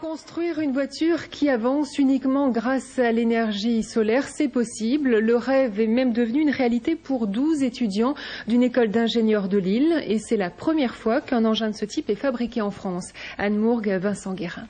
Construire une voiture qui avance uniquement grâce à l'énergie solaire, c'est possible. Le rêve est même devenu une réalité pour 12 étudiants d'une école d'ingénieurs de Lille. Et c'est la première fois qu'un engin de ce type est fabriqué en France. Anne Mourgue, Vincent Guérin.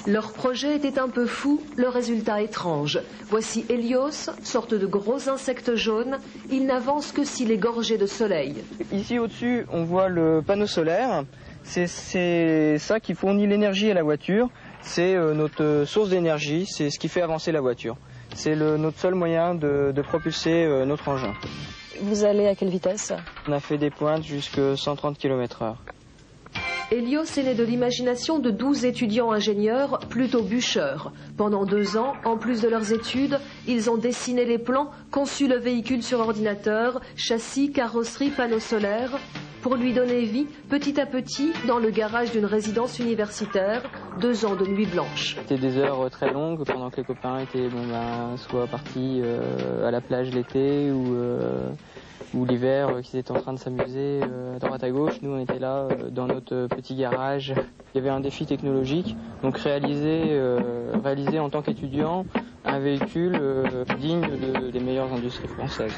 Leur projet était un peu fou, le résultat étrange. Voici Hélios, sorte de gros insecte jaune. Il n'avance que s'il est gorgé de soleil. Ici au-dessus, on voit le panneau solaire. C'est ça qui fournit l'énergie à la voiture. C'est notre source d'énergie, c'est ce qui fait avancer la voiture. C'est notre seul moyen de propulser notre engin. Vous allez à quelle vitesse? On a fait des pointes jusqu'à 130 km/h. Hélios est né de l'imagination de 12 étudiants ingénieurs, plutôt bûcheurs. Pendant 2 ans, en plus de leurs études, ils ont dessiné les plans, conçu le véhicule sur ordinateur, châssis, carrosserie, panneaux solaires. Pour lui donner vie, petit à petit, dans le garage d'une résidence universitaire, 2 ans de nuit blanche. C'était des heures très longues pendant que les copains étaient soit partis à la plage l'été ou l'hiver, qu'ils étaient en train de s'amuser à droite à gauche. Nous, on était là dans notre petit garage. Il y avait un défi technologique, donc réaliser en tant qu'étudiant un véhicule digne des meilleures industries françaises.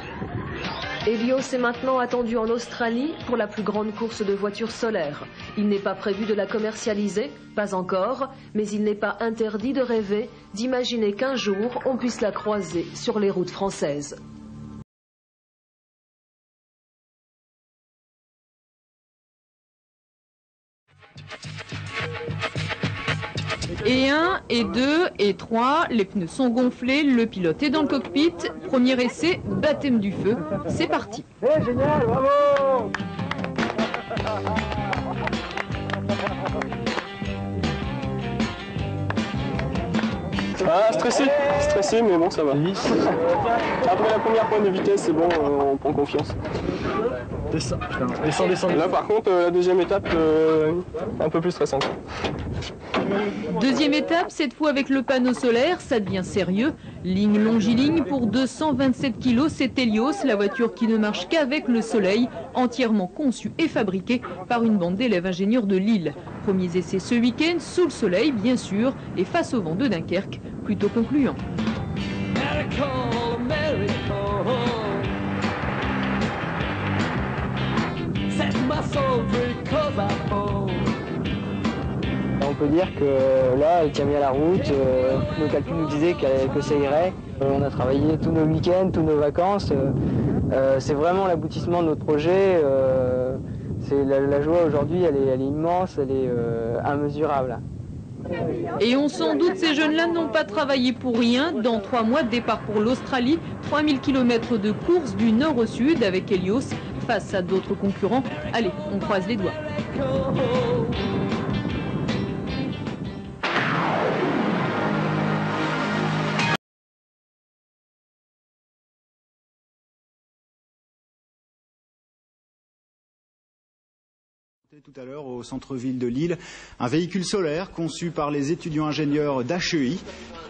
Hélios est maintenant attendu en Australie pour la plus grande course de voitures solaires. Il n'est pas prévu de la commercialiser, pas encore, mais il n'est pas interdit de rêver, d'imaginer qu'un jour on puisse la croiser sur les routes françaises. Et 1, et 2, et 3, les pneus sont gonflés, le pilote est dans le cockpit. Premier essai, baptême du feu, c'est parti. C'est génial, bravo! Ah, stressé, mais bon, ça va. Après la première pointe de vitesse, c'est bon, on prend confiance. Descends. Là, par contre, la deuxième étape, un peu plus stressante. Deuxième étape, cette fois avec le panneau solaire, ça devient sérieux. Ligne longiligne pour 227 kg, c'est Hélios, la voiture qui ne marche qu'avec le soleil, entièrement conçue et fabriquée par une bande d'élèves ingénieurs de Lille. Premiers essais ce week-end, sous le soleil bien sûr, et face au vent de Dunkerque, plutôt concluant. On peut dire que là, elle tient bien la route, nos calculs nous disaient que ça irait. On a travaillé tous nos week-ends, toutes nos vacances. C'est vraiment l'aboutissement de notre projet. La joie aujourd'hui, elle est immense, elle est immesurable. Et on s'en doute, ces jeunes-là n'ont pas travaillé pour rien. Dans 3 mois, départ pour l'Australie, 3000 km de course du nord au sud avec Hélios face à d'autres concurrents. Allez, on croise les doigts. Tout à l'heure au centre-ville de Lille, un véhicule solaire conçu par les étudiants ingénieurs d'HEI.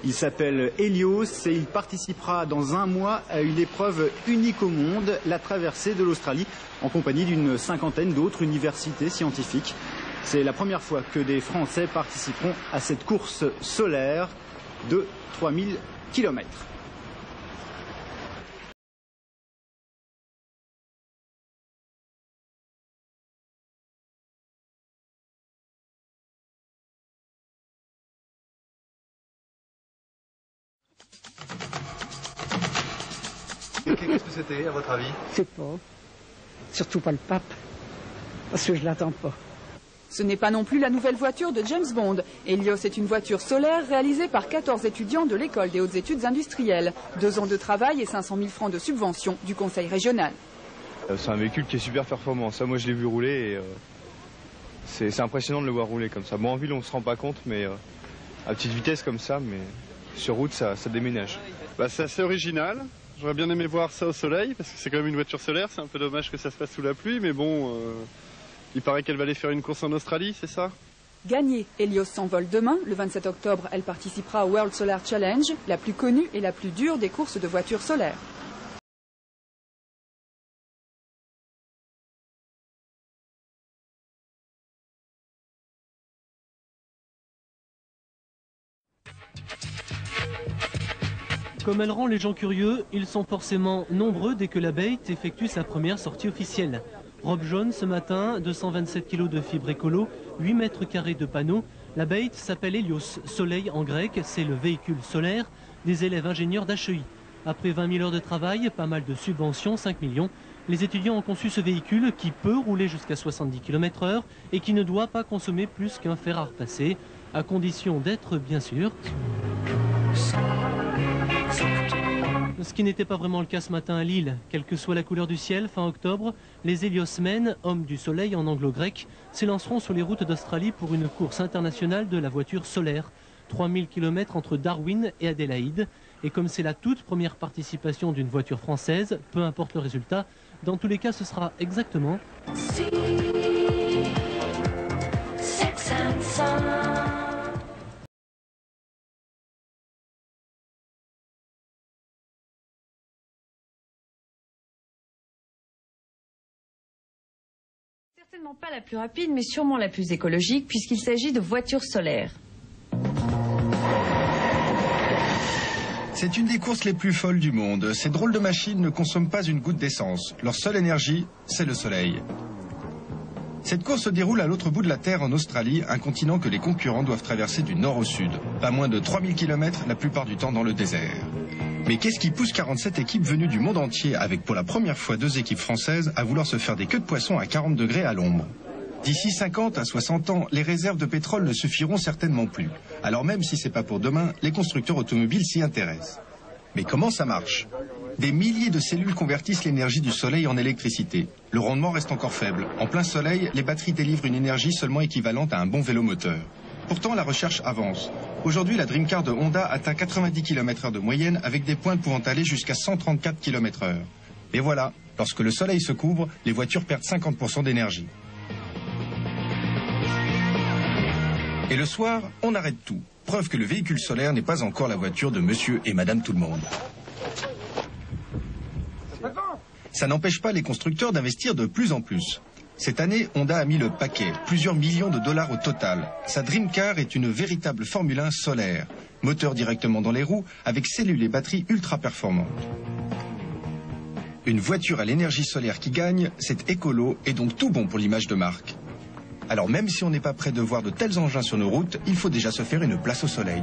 Il s'appelle Hélios et il participera dans 1 mois à une épreuve unique au monde, la traversée de l'Australie, en compagnie d'une 50aine d'autres universités scientifiques. C'est la première fois que des Français participeront à cette course solaire de 3000 km. Qu'est-ce que c'était, à votre avis? Je sais pas. Surtout pas le pape. Parce que je l'attends pas. Ce n'est pas non plus la nouvelle voiture de James Bond. Hélios est une voiture solaire réalisée par 14 étudiants de l'école des hautes études industrielles. 2 ans de travail et 500 000 francs de subvention du conseil régional. C'est un véhicule qui est super performant. Ça, moi, je l'ai vu rouler et c'est impressionnant de le voir rouler comme ça. Bon, en ville, on ne se rend pas compte, mais à petite vitesse comme ça, mais sur route, ça déménage. C'est assez original. J'aurais bien aimé voir ça au soleil, parce que c'est quand même une voiture solaire. C'est un peu dommage que ça se passe sous la pluie, mais bon, il paraît qu'elle va aller faire une course en Australie, c'est ça? Gagné, Hélios s'envole demain. Le 27 octobre, elle participera au World Solar Challenge, la plus connue et la plus dure des courses de voitures solaires. Comme elle rend les gens curieux, ils sont forcément nombreux dès que la Beit effectue sa première sortie officielle. Robe jaune ce matin, 227 kg de fibres écolo, 8 mètres carrés de panneaux. La Beit s'appelle Hélios, soleil en grec, c'est le véhicule solaire des élèves ingénieurs d'HEI. Après 20 000 heures de travail, pas mal de subventions, 5 millions, les étudiants ont conçu ce véhicule qui peut rouler jusqu'à 70 km/h et qui ne doit pas consommer plus qu'un fer à repasser, à condition d'être, bien sûr, ce qui n'était pas vraiment le cas ce matin à Lille. Quelle que soit la couleur du ciel, fin octobre, les Héliosmen, hommes du soleil en anglo-grec, s'élanceront sur les routes d'Australie pour une course internationale de la voiture solaire. 3000 km entre Darwin et Adélaïde. Et comme c'est la toute première participation d'une voiture française, peu importe le résultat, dans tous les cas ce sera exactement... Certainement pas la plus rapide, mais sûrement la plus écologique, puisqu'il s'agit de voitures solaires. C'est une des courses les plus folles du monde. Ces drôles de machines ne consomment pas une goutte d'essence. Leur seule énergie, c'est le soleil. Cette course se déroule à l'autre bout de la Terre, en Australie, un continent que les concurrents doivent traverser du nord au sud. Pas moins de 3000 km, la plupart du temps dans le désert. Mais qu'est-ce qui pousse 47 équipes venues du monde entier, avec pour la première fois 2 équipes françaises, à vouloir se faire des queues de poisson à 40 degrés à l'ombre? D'ici 50 à 60 ans, les réserves de pétrole ne suffiront certainement plus. Alors même si c'est pas pour demain, les constructeurs automobiles s'y intéressent. Mais comment ça marche? Des milliers de cellules convertissent l'énergie du soleil en électricité. Le rendement reste encore faible. En plein soleil, les batteries délivrent une énergie seulement équivalente à un bon vélo moteur. Pourtant, la recherche avance. Aujourd'hui, la Dream Car de Honda atteint 90 km/h de moyenne avec des pointes pouvant aller jusqu'à 134 km/h. Et voilà, lorsque le soleil se couvre, les voitures perdent 50% d'énergie. Et le soir, on arrête tout. Preuve que le véhicule solaire n'est pas encore la voiture de monsieur et madame tout le monde. Ça n'empêche pas les constructeurs d'investir de plus en plus. Cette année, Honda a mis le paquet, plusieurs millions de dollars au total. Sa Dream Car est une véritable Formule 1 solaire. Moteur directement dans les roues, avec cellules et batteries ultra performantes. Une voiture à l'énergie solaire qui gagne, c'est écolo et donc tout bon pour l'image de marque. Alors même si on n'est pas prêt de voir de tels engins sur nos routes, il faut déjà se faire une place au soleil.